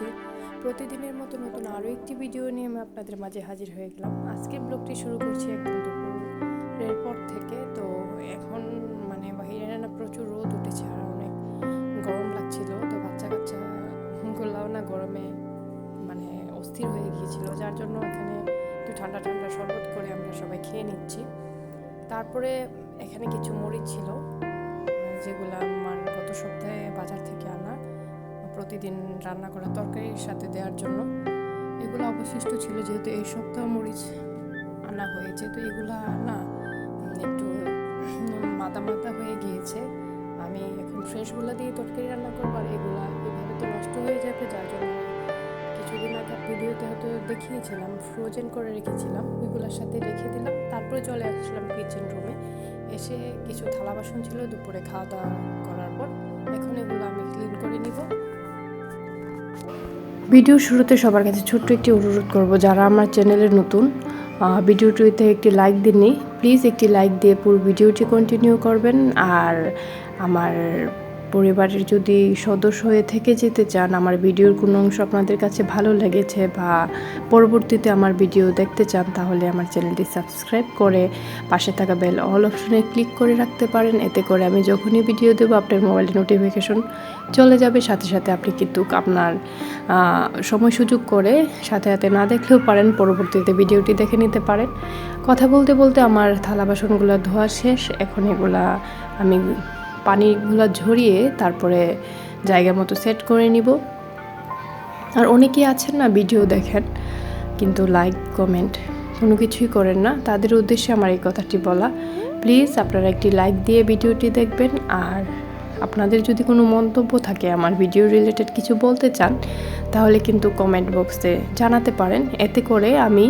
করছি। প্রতিদিনের মতো নতুন আরও একটি ভিডিও নিয়ে আমি আপনাদের মাঝে হাজির হয়ে গেলাম। আজকের ব্লগটি শুরু করছি একদম দুপুরের পর থেকে। তো এখন বাহিরে না প্রচুর রোদ উঠেছে আর অনেক গরম লাগছিল। তো বাচ্চা কাচ্চাগুলাও না গরমে অস্থির হয়ে গিয়েছিল, যার জন্য এখানে একটু ঠান্ডা ঠান্ডা শরবত করে আমরা সবাই খেয়ে নিচ্ছি। তারপরে এখানে কিছু মরিচ ছিল যেগুলো আমার গত সপ্তাহে বাজার থেকে আনা, প্রতিদিন রান্না করা তরকারির সাথে দেওয়ার জন্য। এগুলো অবশিষ্ট ছিল, যেহেতু এই সপ্তাহ মরিচ আনা হয়েছে, তো এগুলা না একটু মাদা মাদা হয়ে গিয়েছে। আমি এখন ফ্রেশগুলো দিয়ে তরকারি রান্না করবো, আর এগুলা এভাবে তো নষ্ট হয়ে যাবে, যার জন্য কিছুদিন আগে ভিডিওতে হয়তো দেখিয়েছিলাম ফ্রোজেন করে রেখেছিলাম, ওইগুলোর সাথে রেখে দিলাম। তারপরে চলে আসলাম কিচেন রুমে। এসে কিছু থালা বাসন ছিল দুপুরে খাওয়া দাওয়া করার পর, এখন এগুলো আমি ক্লিন করে নিব। ভিডিও শুরুতে সবার কাছে ছোট্ট একটি অনুরোধ করব, যারা আমার চ্যানেলে নতুন, ভিডিওটিতে একটি লাইক দিননি, প্লিজ একটি লাইক দিয়ে পুরো ভিডিওটি কন্টিনিউ করবেন। আর আমার পরিবারের যদি সদস্য হয়ে থেকে যেতে চান, আমার ভিডিওর কোনো অংশ আপনাদের কাছে ভালো লেগেছে বা পরবর্তীতে আমার ভিডিও দেখতে চান, তাহলে আমার চ্যানেলটি সাবস্ক্রাইব করে পাশে থাকা বেল অল অপশনে ক্লিক করে রাখতে পারেন। এতে করে আমি যখনই ভিডিও দেবো আপনার মোবাইলে নোটিফিকেশন চলে যাবে, সাথে সাথে আপনি কিন্তু আপনার সময় সুযোগ করে সাথে সাথে না দেখলেও পারেন, পরবর্তীতে ভিডিওটি দেখে নিতে পারেন। কথা বলতে বলতে আমার থালা বাসনগুলো ধোয়া শেষ। এখন এগুলা আমি পানিগুলো ঝরিয়ে তারপরে জায়গা মতো সেট করে নিব। আর অনেকেই আছেন না, ভিডিও দেখেন কিন্তু লাইক কমেন্ট কোনো কিছুই করেন না, তাদের উদ্দেশ্যে আমার এই কথাটি বলা। প্লিজ আপনারা একটি লাইক দিয়ে ভিডিওটি দেখবেন। আর আপনাদের যদি কোনো মন্তব্য থাকে, আমার ভিডিও রিলেটেড কিছু বলতে চান, তাহলে কিন্তু কমেন্ট বক্সে জানাতে পারেন। এতে করে আমি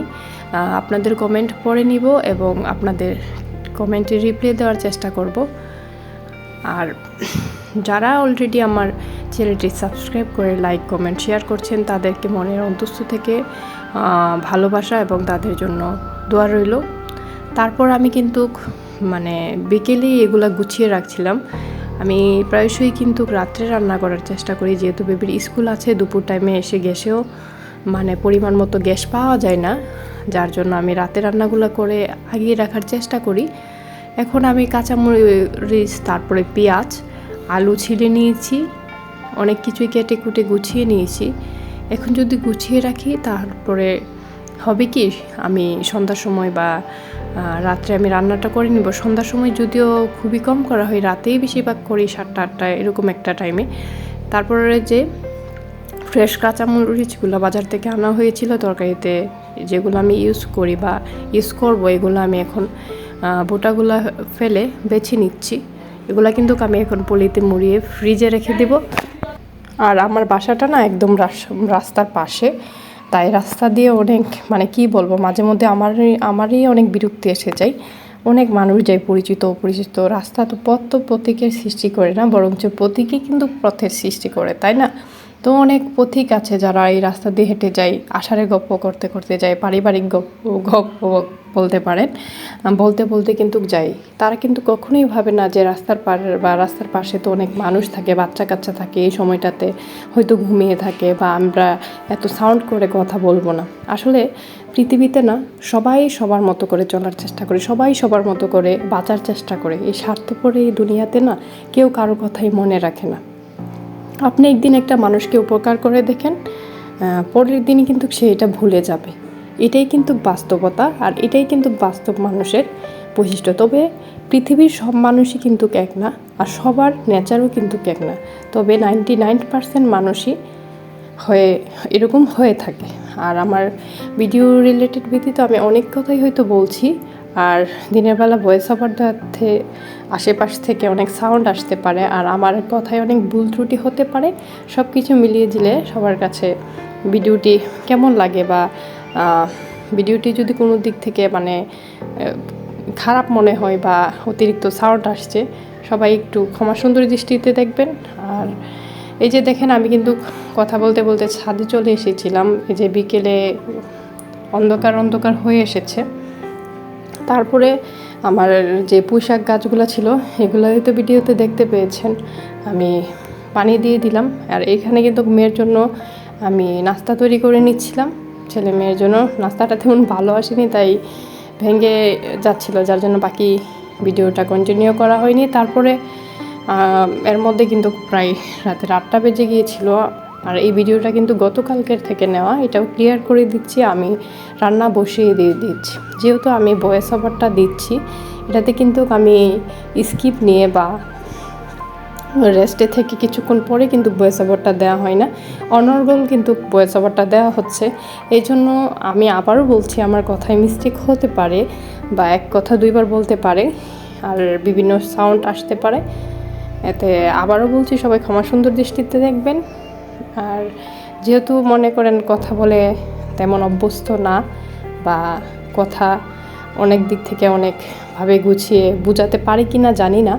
আপনাদের কমেন্ট পড়ে নিব এবং আপনাদের কমেন্টে রিপ্লাই দেওয়ার চেষ্টা করব। আর যারা অলরেডি আমার চ্যানেলটি সাবস্ক্রাইব করে লাইক কমেন্ট শেয়ার করছেন, তাদেরকে মনের অন্তঃস্থ থেকে ভালোবাসা এবং তাদের জন্য দোয়া রইল। তারপর আমি কিন্তু বিকেলেই এগুলা গুছিয়ে রাখছিলাম। আমি প্রায়শই কিন্তু রাত্রে রান্না করার চেষ্টা করি, যেহেতু বেবির স্কুল আছে। দুপুর টাইমে এসে গ্যাসেও পরিমাণ মতো গ্যাস পাওয়া যায় না, যার জন্য আমি রাতে রান্নাগুলো করে আগিয়ে রাখার চেষ্টা করি। এখন আমি কাঁচামরিচ, তারপরে পেঁয়াজ, আলু ছিলে নিয়েছি, অনেক কিছুই কেটে কুটে গুছিয়ে নিয়েছি। এখন যদি গুছিয়ে রাখি, তারপরে হবে কি, আমি সন্ধ্যার সময় বা রাত্রে আমি রান্নাটা করে নিব। সন্ধ্যার সময় যদিও খুবই কম করা হয়, রাতেই বেশিরভাগ করি, 7টা-8টায় এরকম একটা টাইমে। তারপরে যে ফ্রেশ কাঁচামরিচগুলো বাজার থেকে আনা হয়েছিল তরকারিতে, যেগুলো আমি ইউজ করি বা ইউজ করব, এগুলো আমি এখন বোটাগুলো ফেলে বেছে নিচ্ছি। এগুলো কিন্তু আমি এখন পলিতে মুড়িয়ে ফ্রিজে রেখে দেব। আর আমার বাসাটা না একদম রাস্তার পাশে, তাই রাস্তা দিয়ে অনেক কি বলবো, মাঝে মধ্যে আমারই অনেক বিরক্তি এসে যায়। অনেক মানুষ যায়, পরিচিত অপরিচিত। রাস্তা তো পথ তো প্রতীকের সৃষ্টি করে না, বরঞ্চ প্রতীকই কিন্তু পথের সৃষ্টি করে, তাই না? তো অনেক পথিক আছে যারা এই রাস্তা দিয়ে হেঁটে যায়, আষাঢ়ে গপ্প করতে করতে যায়, পারিবারিক গপ্প বলতে পারেন, বলতে বলতে কিন্তু যাই। তারা কিন্তু কখনোই ভাবে না যে রাস্তার রাস্তার পাশে তো অনেক মানুষ থাকে, বাচ্চা কাচ্চা থাকে, এই সময়টাতে হয়তো ঘুমিয়ে থাকে, বা আমরা এত সাউন্ড করে কথা বলবো না। আসলে পৃথিবীতে না সবাই সবার মতো করে চলার চেষ্টা করে, সবাই সবার মতো করে বাঁচার চেষ্টা করে। এই স্বার্থপর এই দুনিয়াতে না কেউ কারো কথাই মনে রাখে না। আপনি একদিন একটা মানুষকে উপকার করে দেখেন, পরের দিনই কিন্তু সে এটা ভুলে যাবে। এটাই কিন্তু বাস্তবতা, আর এটাই কিন্তু বাস্তব মানুষের বৈশিষ্ট্য। তবে পৃথিবীর সব মানুষই কিন্তু এক না, আর সবার নেচারও কিন্তু এক না। তবে 99% মানুষই এরকম হয়ে থাকে। আর আমার ভিডিও রিলেটেড ব্যতীত আমি অনেক কথাই হয়তো বলছি, আর দিনের বেলা ভয়েস ওভার দেওয়াতে আশেপাশ থেকে অনেক সাউন্ড আসতে পারে, আর আমার কথায় অনেক ভুল ত্রুটি হতে পারে। সব কিছু মিলিয়ে দিলে সবার কাছে ভিডিওটি কেমন লাগে, বা ভিডিওটি যদি কোনো দিক থেকে খারাপ মনে হয় বা অতিরিক্ত সাউন্ড আসছে, সবাই একটু ক্ষমা সুন্দর দৃষ্টিতে দেখবেন। আর এই যে দেখেন, আমি কিন্তু কথা বলতে বলতে ছাদে চলে এসেছিলাম। এই যে বিকেলে অন্ধকার অন্ধকার হয়ে এসেছে। তারপরে আমার যে পুঁইশাক গাছগুলো ছিল, এগুলো হয়তো ভিডিওতে দেখতে পেয়েছেন, আমি পানি দিয়ে দিলাম। আর এখানে কিন্তু মেয়ের জন্য আমি নাস্তা তৈরি করে নিচ্ছিলাম ছেলে মেয়ের জন্য। নাস্তাটা তেমন ভালো আসেনি, তাই ভেঙে যাচ্ছিল, যার জন্য বাকি ভিডিওটা কন্টিনিউ করা হয়নি। তারপরে এর মধ্যে কিন্তু প্রায় রাতের 8টা বেজে গিয়েছিল। আর এই ভিডিওটা কিন্তু গতকালকের থেকে নেওয়া, এটাও ক্লিয়ার করে দিচ্ছি। আমি রান্না বসিয়ে দিয়ে দিচ্ছি, যেহেতু আমি ভয়েস ওভারটা দিচ্ছি, এটাতে কিন্তু আমি স্কিপ নিয়ে বা রেস্টে থেকে কিছুক্ষণ পরে কিন্তু ভয়েস ওভারটা দেওয়া হয় না, অনর্গল কিন্তু ভয়েস ওভারটা দেওয়া হচ্ছে। এই জন্য আমি আবারও বলছি, আমার কথায় মিস্টেক হতে পারে বা এক কথা দুইবার বলতে পারে আর বিভিন্ন সাউন্ড আসতে পারে। এতে আবারও বলছি, সবাই ক্ষমা সুন্দর দৃষ্টিতে দেখবেন। আর যেহেতু মনে করেন কথা বলে তেমন অভ্যস্ত না বা কথা অনেক দিক থেকে অনেকভাবে গুছিয়ে বোঝাতে পারি কি না জানি না,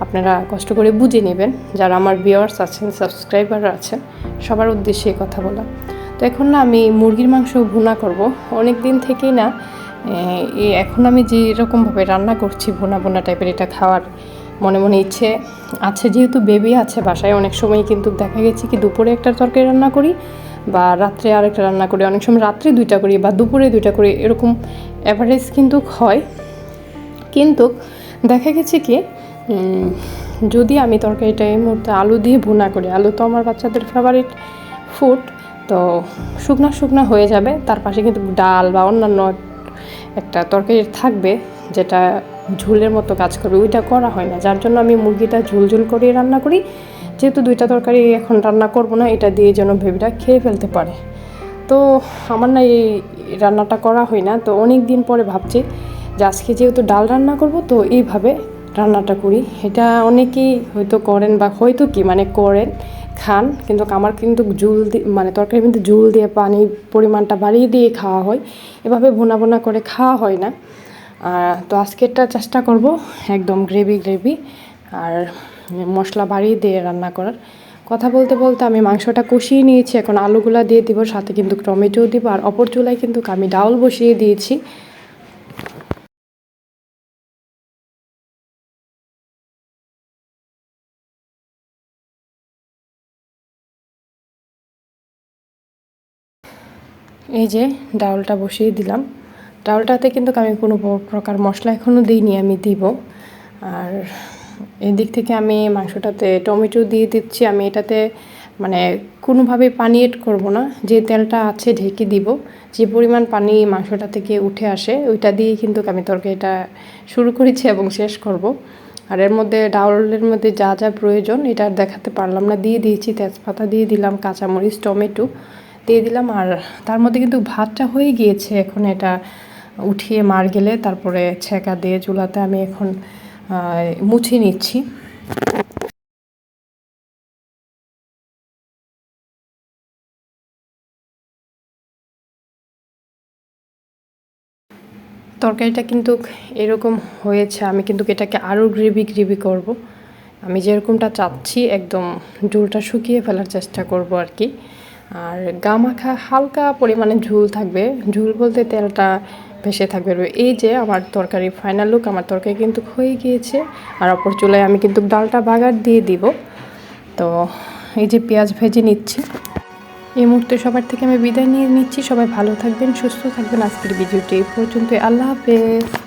আপনারা কষ্ট করে বুঝে নেবেন। যারা আমার ভিউয়ার্স আছেন, সাবস্ক্রাইবার আছেন, সবার উদ্দেশ্যে কথা বলা। তো এখন না আমি মুরগির মাংস ভুনা করব। অনেক দিন থেকেই না এখন আমি যেরকমভাবে রান্না করছি ভুনা ভুনা টাইপের, এটা খাওয়ার মনে মনে ইচ্ছে আছে। যেহেতু বেবি আছে বাসায়, অনেক সময় কিন্তু দেখা গেছে কি দুপুরে একটা তরকারি রান্না করি বা রাত্রে আরেকটা রান্না করি, অনেক সময় রাত্রে 2টা করি বা দুপুরে 2টা করি, এরকম অ্যাভারেজ কিন্তু হয়। কিন্তু দেখা গেছে কি যদি আমি তরকারিটা এই মুহূর্তে আলু দিয়ে ভুনা করি, আলু তো আমার বাচ্চাদের ফেভারিট ফুড, তো শুকনা শুকনা হয়ে যাবে। তার পাশে কিন্তু ডাল বা অন্যান্য একটা তরকারি থাকবে যেটা ঝোলের মতো কাজ করবে, ওইটা করা হয় না। যার জন্য আমি মুরগিটা ঝোল করে রান্না করি। যেহেতু 2টা তরকারি এখন রান্না করব না, এটা দিয়ে যেন বেবিটা খেয়ে ফেলতে পারে। তো আমার না এই রান্নাটা করা হয় না, তো অনেক দিন পরে ভাবছি যে আজকে যেহেতু ডাল রান্না করব, তো এইভাবে রান্নাটা করি। এটা অনেকেই হয়তো করেন বা হয়তো কি মানে করেন খান, কিন্তু আমার কিন্তু ঝোল দিয়ে মানে তরকারি কিন্তু ঝোল দিয়ে পানির পরিমাণটা বাড়িয়ে দিয়ে খাওয়া হয়, এভাবে ভুনা ভুনা করে খাওয়া হয় না। তো আজকেরটা চেষ্টা করব একদম গ্রেভি আর মশলা বাড়িয়ে দিয়ে রান্না করার। কথা বলতে বলতে আমি মাংসটা কষিয়ে নিয়েছি, এখন আলুগুলা দিয়ে দিব, সাথে কিন্তু টমেটোও দিব। আর অপর চুলায় কিন্তু আমি ডাউল বসিয়ে দিয়েছি। এই যে ডাউলটা বসিয়ে দিলাম, ডাউলটাতে কিন্তু আমি কোনো প্রকার মশলা এখনও দিইনি, আমি দিব। আর এদিক থেকে আমি মাংসটাতে টমেটো দিয়ে দিচ্ছি। আমি এটাতে মানে কোনোভাবে পানি এড করবো না, যে তেলটা আছে ঢেকে দিব। যে পরিমাণ পানি মাংসটা থেকে উঠে আসে ওইটা দিয়েই কিন্তু আমি তরকারিটা শুরু করেছি এবং শেষ করব। আর এর মধ্যে ডাউলের মধ্যে যা যা প্রয়োজন এটা আর দেখাতে পারলাম না, দিয়ে দিয়েছি। তেজপাতা দিয়ে দিলাম, কাঁচামরিচ, টমেটো দিয়ে দিলাম। আর তার মধ্যে কিন্তু ভাতটা হয়ে গিয়েছে। এখন এটা উঠিয়ে মার গেলে তারপরে ছেঁকা দিয়ে চুলাতে আমি এখন মুছে নিচ্ছি। তরকারিটা কিন্তু এরকম হয়েছে, আমি কিন্তু এটাকে আরও গ্রেভি করব। আমি যেরকমটা চাচ্ছি একদম ঝোলটা শুকিয়ে ফেলার চেষ্টা করব আর কি। আর গামাখা হালকা পরিমাণে ঝোল থাকবে, ঝোল বলতে তেলটা ভেসে থাকবে। এই যে আমার তরকারি ফাইনাল লুক, আমার তরকারি কিন্তু হয়ে গিয়েছে। আর অপর চুলায় আমি কিন্তু ডালটা বাগার দিয়ে দিব। তো এই যে পেঁয়াজ ভেজে নিচ্ছি। এই মুহূর্তে সবার থেকে আমি বিদায় নিয়ে নিচ্ছি। সবাই ভালো থাকবেন, সুস্থ থাকবেন। আজকের ভিডিওটি এই পর্যন্ত। আল্লাহ হাফেজ।